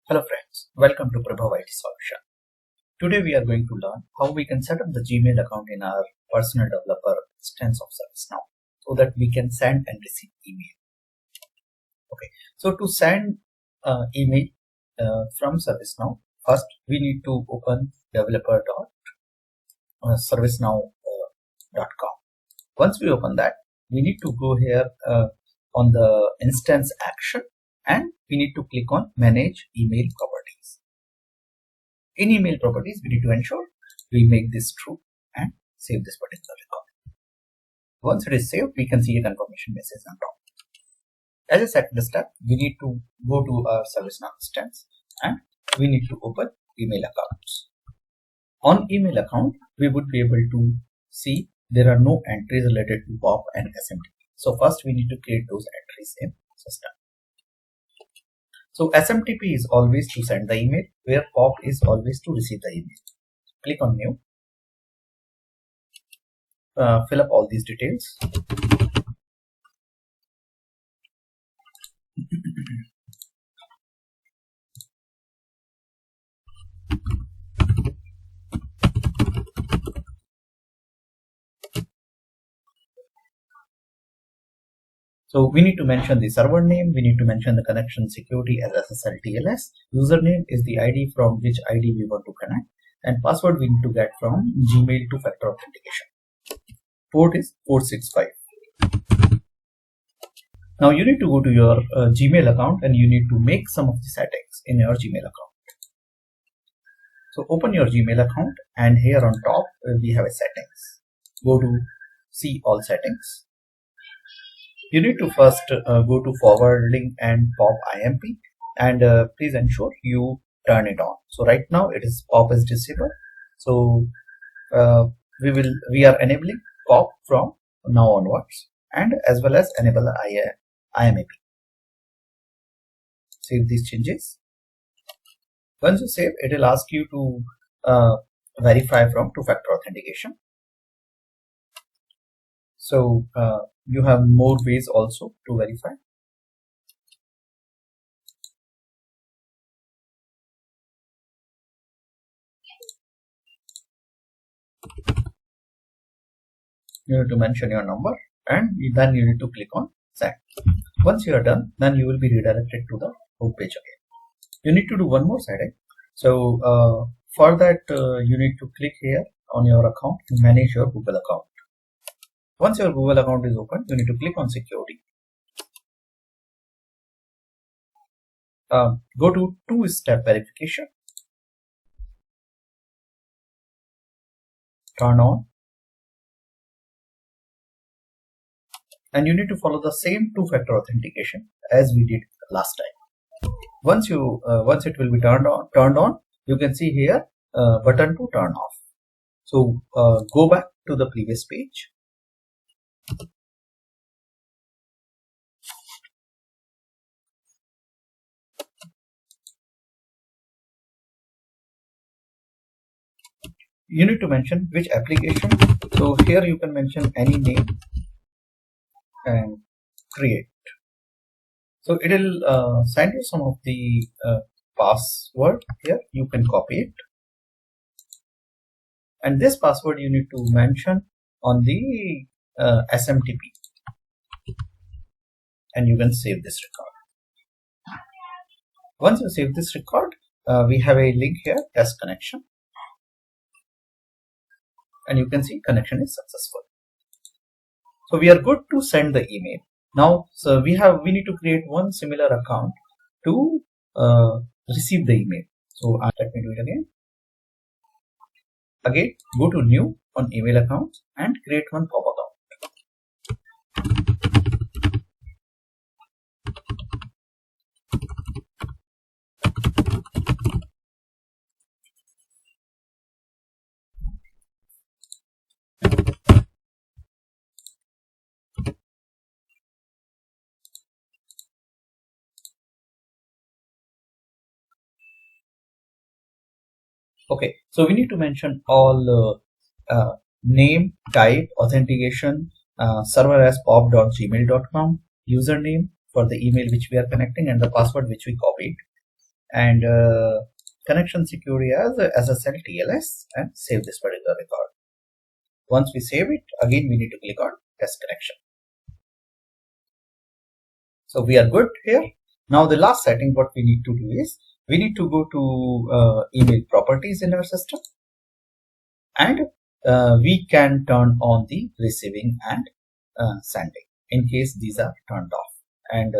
Hello friends, welcome to Prabhav IT Solution. Today we are going to learn how we can set up the Gmail account in our personal developer instance of ServiceNow so that we can send and receive email. Okay, so to send email from ServiceNow, first we need to open developer.servicenow.com. Once we open that, we need to go here on the instance action and we need to click on manage email properties. In email properties, we need to ensure we make this true and save this particular record. Once it is saved, we can see a confirmation message on top. As a second step, we need to go to our ServiceNow instance and we need to open email accounts. On email account, we would be able to see there are no entries related to POP and SMTP. So first we need to create those entries in system. So SMTP is always to send the email, where POP is always to receive the email. Click on new. Fill up all these details. So we need to mention the server name, we need to mention the connection security as SSL TLS, username is the ID from which ID we want to connect, and password we need to get from Gmail two-factor authentication. Port is 465. Now you need to go to your Gmail account and you need to make some of the settings in your Gmail account. So open your Gmail account and here on top we have a settings. Go to see all settings. You need to first go to forwarding and POP IMP and please ensure you turn it on. So right now it is POP is disabled. So we are enabling POP from now onwards and as well as enable IMAP. Save these changes. Once you save, it will ask you to verify from two-factor authentication. So you have more ways also to verify. You need to mention your number and then you need to click on send. Once you are done, then you will be redirected to the home page again. You need to do one more setting. So for that you need to click here on your account to manage your Google account. Once your Google account is open, you need to click on security. Go to two-step verification. Turn on. And you need to follow the same two-factor authentication as we did last time. Once it will be turned on, you can see here button to turn off. So go back to the previous page. You need to mention which application. So here you can mention any name and create. So it will send you some of the password here. You can copy it. And this password you need to mention on the SMTP. And you can save this record. Once you save this record, we have a link here, test connection. And you can see connection is successful. So we are good to send the email. Now, so we need to create one similar account to receive the email. So let me do it again. Again, go to new on email account and create one POP account. Okay, so we need to mention all name, type, authentication, server as pop.gmail.com, username for the email which we are connecting and the password which we copied. and connection security as SSL TLS and save this particular record. Once we save it, again we need to click on test connection. So we are good here. Now the last setting what we need to do is we need to go to email properties in our system, and we can turn on the receiving and sending in case these are turned off, and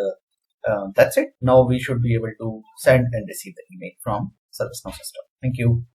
that's it. Now we should be able to send and receive the email from ServiceNow system. Thank you.